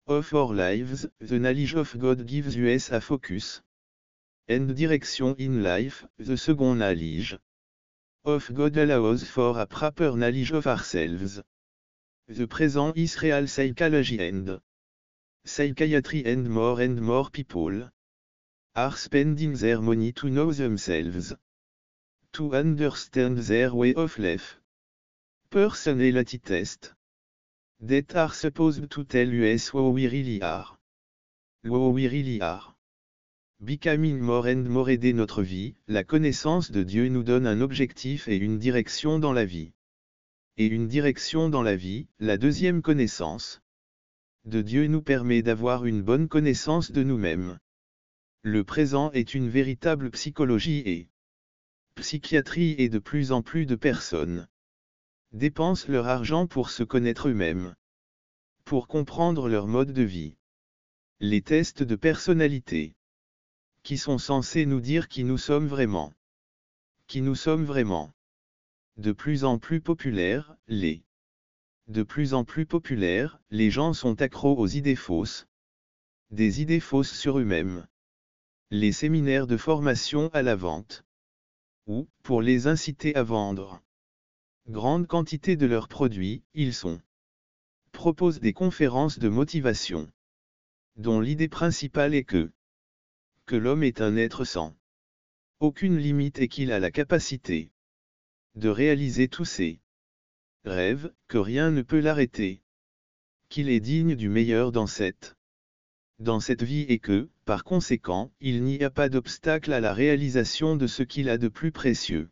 Of our lives, the knowledge of God gives us a focus and direction in life, the second knowledge of God allows for a proper knowledge of ourselves. The present is real psychology and psychiatry, and more people are spending their money to know themselves, to understand their way of life. Personality test that are supposed to tell us who we really are. Who we really are. Becoming more and more. Aider notre vie, la connaissance de Dieu nous donne un objectif et une direction dans la vie. Et une direction dans la vie, la deuxième connaissance de Dieu nous permet d'avoir une bonne connaissance de nous-mêmes. Le présent est une véritable psychologie et psychiatrie, et de plus en plus de personnes dépensent leur argent pour se connaître eux-mêmes, pour comprendre leur mode de vie. Les tests de personnalité qui sont censés nous dire qui nous sommes vraiment. Qui nous sommes vraiment. De plus en plus populaires, les gens sont accros aux idées fausses. Des idées fausses sur eux-mêmes. Les séminaires de formation à la vente. Ou, pour les inciter à vendre grande quantité de leurs produits, ils proposent des conférences de motivation, dont l'idée principale est que l'homme est un être sans aucune limite et qu'il a la capacité de réaliser tous ses rêves, que rien ne peut l'arrêter, qu'il est digne du meilleur dans cette vie et que, par conséquent, il n'y a pas d'obstacle à la réalisation de ce qu'il a de plus précieux.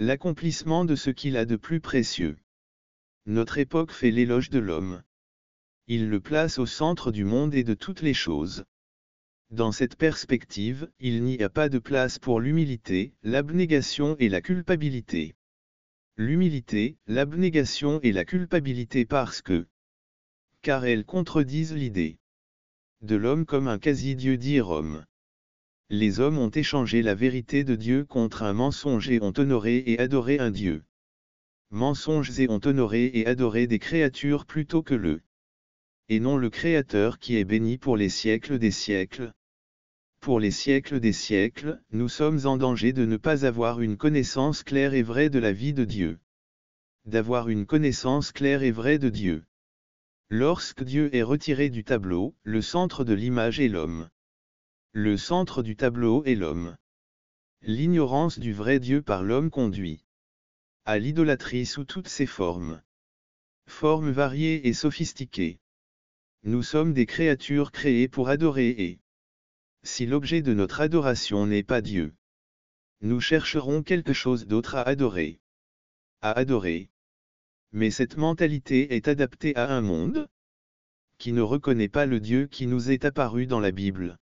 L'accomplissement de ce qu'il a de plus précieux. Notre époque fait l'éloge de l'homme. Il le place au centre du monde et de toutes les choses. Dans cette perspective, il n'y a pas de place pour l'humilité, l'abnégation et la culpabilité. L'humilité, l'abnégation et la culpabilité car elles contredisent l'idée de l'homme comme un quasi-dieu, dit Rome. Les hommes ont échangé la vérité de Dieu contre un mensonge et ont honoré et adoré un Dieu. Mensonges, et ont honoré et adoré des créatures plutôt que et non le Créateur qui est béni pour les siècles des siècles. Pour les siècles des siècles, nous sommes en danger de ne pas avoir une connaissance claire et vraie de la vie de Dieu. D'avoir une connaissance claire et vraie de Dieu. Lorsque Dieu est retiré du tableau, le centre de l'image est l'homme. Le centre du tableau est l'homme. L'ignorance du vrai Dieu par l'homme conduit à l'idolâtrie sous toutes ses formes. Formes variées et sophistiquées. Nous sommes des créatures créées pour adorer et si l'objet de notre adoration n'est pas Dieu, nous chercherons quelque chose d'autre à adorer. À adorer. Mais cette mentalité est adaptée à un monde qui ne reconnaît pas le Dieu qui nous est apparu dans la Bible.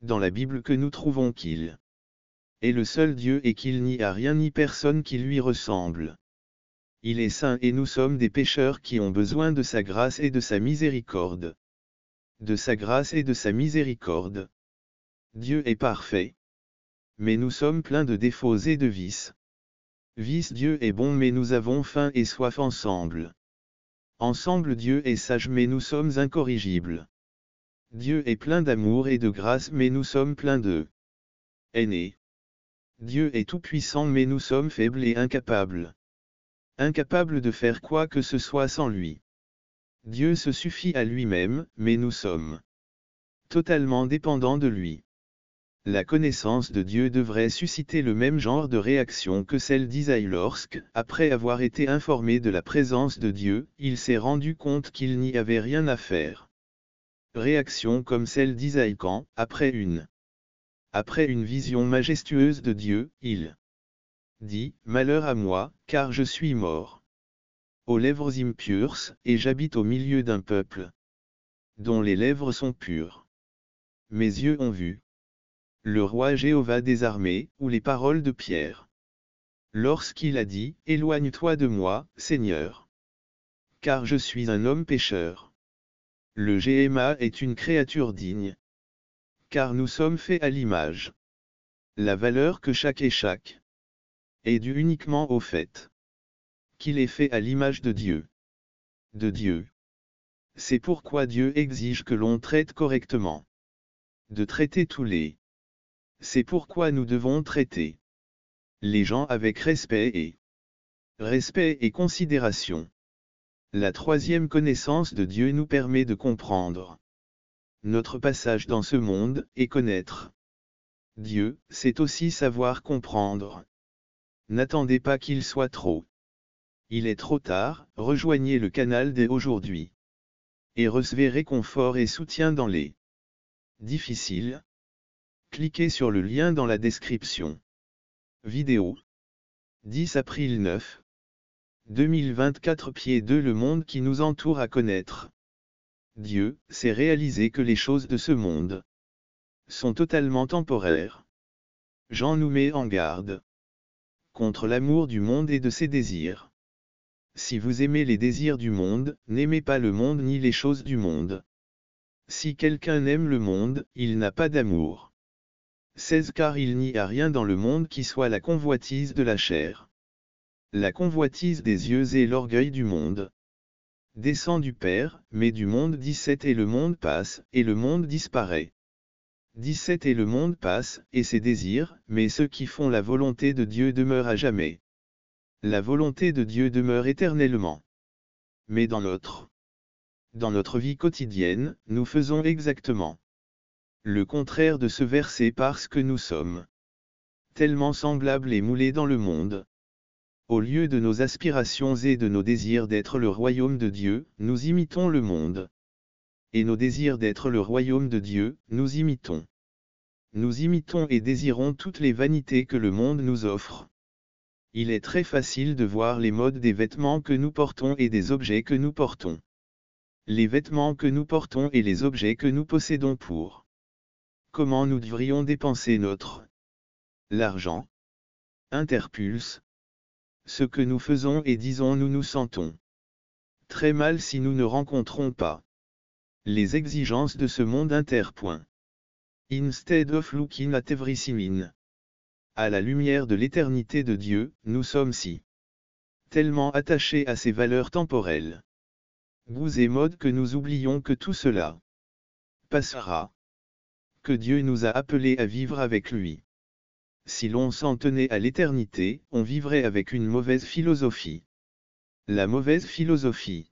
Dans la Bible que nous trouvons qu'il est le seul Dieu et qu'il n'y a rien ni personne qui lui ressemble. Il est saint et nous sommes des pécheurs qui ont besoin de sa grâce et de sa miséricorde. De sa grâce et de sa miséricorde. Dieu est parfait. Mais nous sommes pleins de défauts et de vices. Vice, Dieu est bon mais nous avons faim et soif ensemble. Ensemble Dieu est sage mais nous sommes incorrigibles. Dieu est plein d'amour et de grâce mais nous sommes pleins de haine. Dieu est tout-puissant mais nous sommes faibles et incapables. Incapables de faire quoi que ce soit sans lui. Dieu se suffit à lui-même, mais nous sommes totalement dépendants de lui. La connaissance de Dieu devrait susciter le même genre de réaction que celle d'Isaïe lorsque, après avoir été informé de la présence de Dieu, il s'est rendu compte qu'il n'y avait rien à faire. Réaction comme celle d'Isaïe quand, après une vision majestueuse de Dieu, il dit « Malheur à moi, car je suis mort. Aux lèvres impures, et j'habite au milieu d'un peuple dont les lèvres sont pures. Mes yeux ont vu le roi Jéhovah des armées, ou les paroles de Pierre. Lorsqu'il a dit, éloigne-toi de moi, Seigneur. Car je suis un homme pécheur. Le GMA est une créature digne. Car nous sommes faits à l'image. La valeur que chaque est due uniquement au fait qu'il est fait à l'image de Dieu. De Dieu. C'est pourquoi Dieu exige que l'on traite correctement. De traiter tous les. C'est pourquoi nous devons traiter les gens avec respect et considération. La troisième connaissance de Dieu nous permet de comprendre notre passage dans ce monde et connaître Dieu, c'est aussi savoir comprendre. N'attendez pas qu'il soit trop. Il est trop tard, rejoignez le canal dès aujourd'hui. Et recevez réconfort et soutien dans les difficiles. Cliquez sur le lien dans la description. Vidéo. 10 avril 9. 2024 Pied 2 Le monde qui nous entoure à connaître Dieu, c'est réaliser que les choses de ce monde sont totalement temporaires. Jean nous met en garde contre l'amour du monde et de ses désirs. Si vous aimez les désirs du monde, n'aimez pas le monde ni les choses du monde. Si quelqu'un aime le monde, il n'a pas d'amour. 16 Car il n'y a rien dans le monde qui soit la convoitise de la chair, la convoitise des yeux et l'orgueil du monde. Descend du Père, mais du monde 17 Et le monde passe, et le monde disparaît. 17 Et le monde passe, et ses désirs, mais ceux qui font la volonté de Dieu demeurent à jamais. La volonté de Dieu demeure éternellement. Mais dans notre vie quotidienne, nous faisons exactement le contraire de ce verset parce que nous sommes tellement semblables et moulés dans le monde. Au lieu de nos aspirations et de nos désirs d'être le royaume de Dieu, nous imitons le monde. Et nos désirs d'être le royaume de Dieu, nous imitons. Nous imitons et désirons toutes les vanités que le monde nous offre. Il est très facile de voir les modes des vêtements que nous portons et des objets que nous portons. Les vêtements que nous portons et les objets que nous possédons pour. Comment nous devrions dépenser l'argent. Interpulse. Ce que nous faisons et disons nous nous sentons très mal si nous ne rencontrons pas les exigences de ce monde interpoint. Instead of looking at everything. À la lumière de l'éternité de Dieu, nous sommes si tellement attachés à ces valeurs temporelles, goûts et modes que nous oublions que tout cela passera, que Dieu nous a appelés à vivre avec lui. Si l'on s'en tenait à l'éternité, on vivrait avec une mauvaise philosophie. La mauvaise philosophie.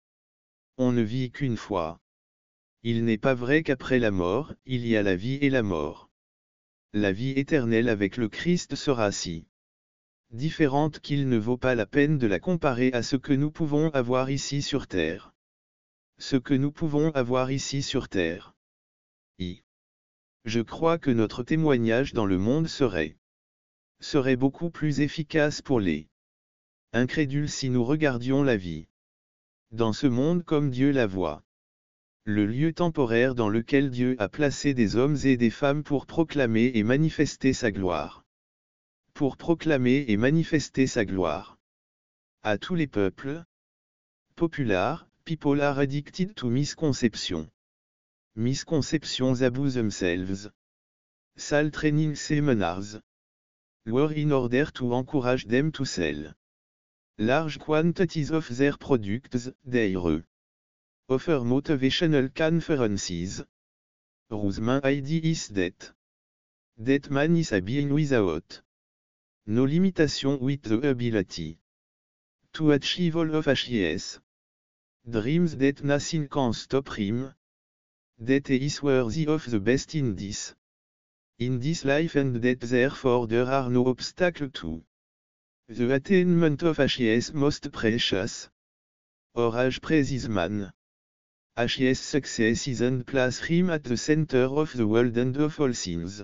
On ne vit qu'une fois. Il n'est pas vrai qu'après la mort, il y a la vie et la mort. La vie éternelle avec le Christ sera si différente qu'il ne vaut pas la peine de la comparer à ce que nous pouvons avoir ici sur terre. Ce que nous pouvons avoir ici sur terre. Je crois que notre témoignage dans le monde serait beaucoup plus efficace pour les incrédules si nous regardions la vie dans ce monde comme Dieu la voit. Le lieu temporaire dans lequel Dieu a placé des hommes et des femmes pour proclamer et manifester sa gloire. Pour proclamer et manifester sa gloire. À tous les peuples. Popular, people are addicted to misconception. Misconceptions about themselves. Sale training seminars. Were in order to encourage them to sell large quantities of their products, their offer motivational conferences. Whose main idea is that man is a being without no limitation with the ability to achieve all of his dreams that nothing can stop him. That he is worthy of the best in this life and that therefore there are no obstacles to the attainment of his most precious or as praises man. His success is and place him at the center of the world and of all things.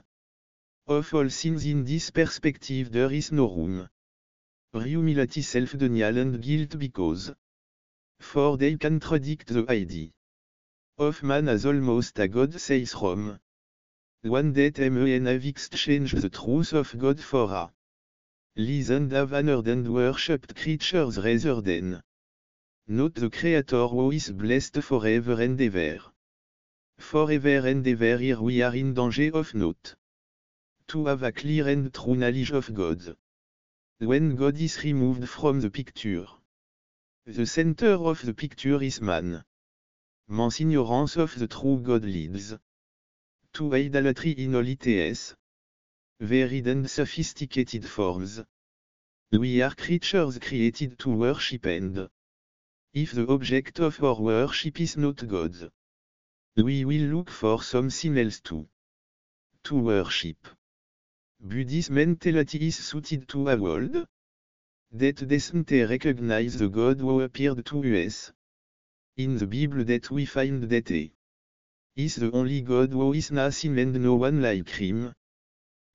Of all things in this perspective there is no room. Humility, self-denial and guilt because for they contradict the idea of man as almost a God says Rome. One that men have exchanged the truth of God for a lies and have honored and worshipped creatures rather than not the Creator who is blessed forever and ever. Forever and ever here we are in danger of not to have a clear and true knowledge of God. When God is removed from the picture, the center of the picture is man. Man's ignorance of the true God leads to idolatry in all its varied and sophisticated forms. We are creatures created to worship, and if the object of our worship is not God, we will look for something else to worship. Buddhist mentality is suited to a world that doesn't recognize the God who appeared to us in the Bible, that we find that he is the only God who is nothing and no one like him.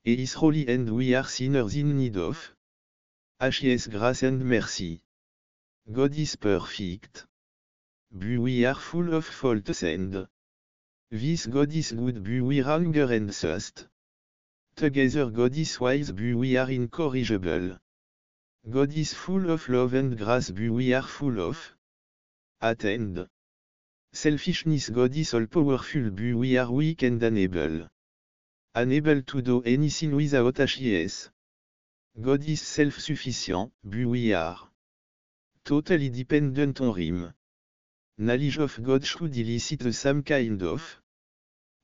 He is holy and we are sinners in need of His grace and mercy. God is perfect, but we are full of faults, and this God is good but we are anger and thirst. Together God is wise but we are incorrigible. God is full of love and grace but we are full of hate and selfishness. God is all powerful but we are weak and unable to do anything without His. God is self-sufficient but we are totally dependent on Him. Knowledge of God should elicit the same kind of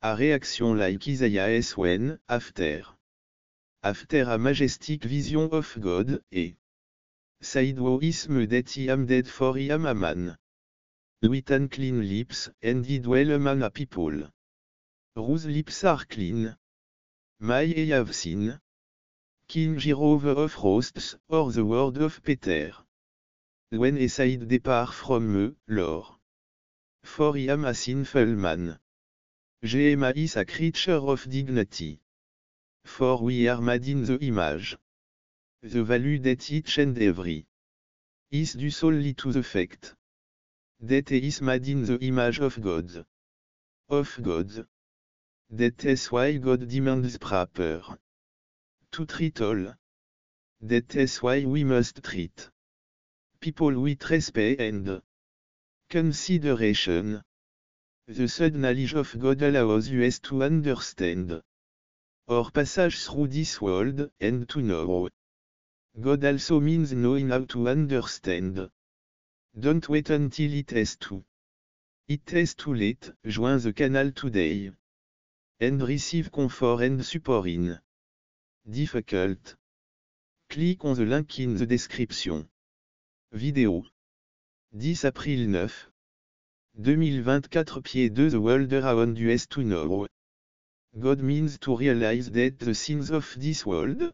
a reaction like Isaiah's when, after a majestic vision of God, he said, "Woe is me that I am dead, for I am a man with unclean lips, and I dwell among a people whose lips are clean. May I have seen King Jehovah of hosts, or the word of Peter, when he said, Depart from me, Lord, for I am a sinful man. Jehema is a creature of dignity, for we are made in the image. The value that each and every is due solely to the fact that he is made in the image of God. That is why God demands proper to treat all. That is why we must treat people with respect and consideration. The sudden knowledge of God allows us to understand our passage through this world, and to know God also means knowing how to understand. Don't wait until it is too late. Join the canal today and receive comfort and support in difficult. Click on the link in the description. Vidéo 10 avril 9 2024 Pied 2 The world around us to know God means to realize that the things of this world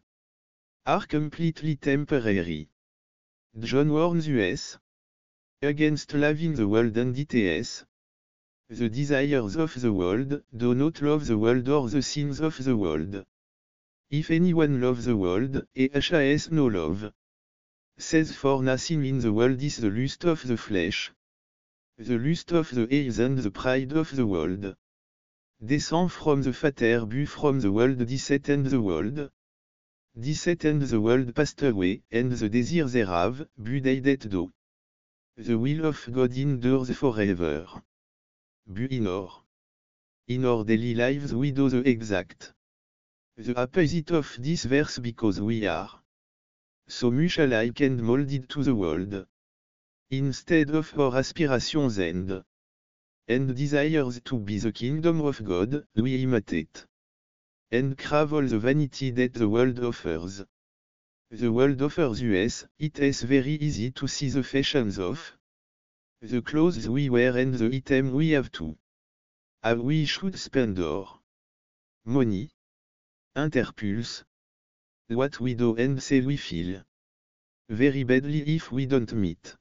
are completely temporary. John warns us against loving the world and its the desires of the world. Do not love the world or the things of the world. If anyone loves the world, he has no love. Says, for nothing in the world is the lust of the flesh, the lust of the eyes, and the pride of the world. Descend from the Father, but from the world deceit, and the world deceit and the world passed away, and the desire thereof, but they that do the will of God endures forever. But in our daily lives we do the exact the opposite of this verse, because we are so much alike and molded to the world. Instead of our aspirations and desires to be the kingdom of God, we imitate and crave all the vanity that the world offers. The world offers us. It is very easy to see the fashions of the clothes we wear and the item we have to how we should spend our money. Interpulse what we do and say we feel very badly if we don't meet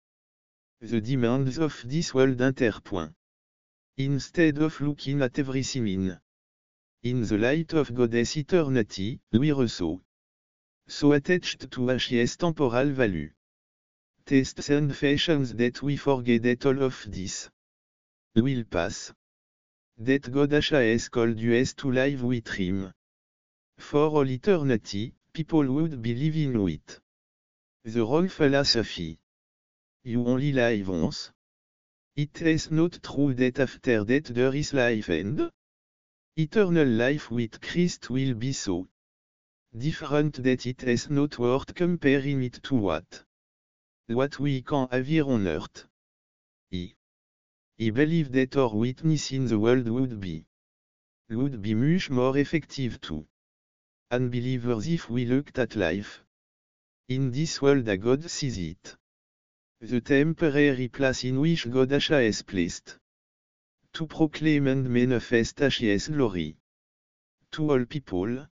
the demands of this world. Instead of looking at everything in the light of God's eternity, we are so attached to His temporal value, tastes and fashions that we forget that all of this will pass. That God has called us to live with Him for all eternity. People would be living with the wrong philosophy. You only live once. It is not true that after that there is life, and eternal life with Christ will be so different that it is not worth comparing it to what we can have here on earth. I believe that our witness in the world would be much more effective to unbelievers if we looked at life in this world as God sees it. The temporary place in which God has placed to proclaim and manifest His glory to all people,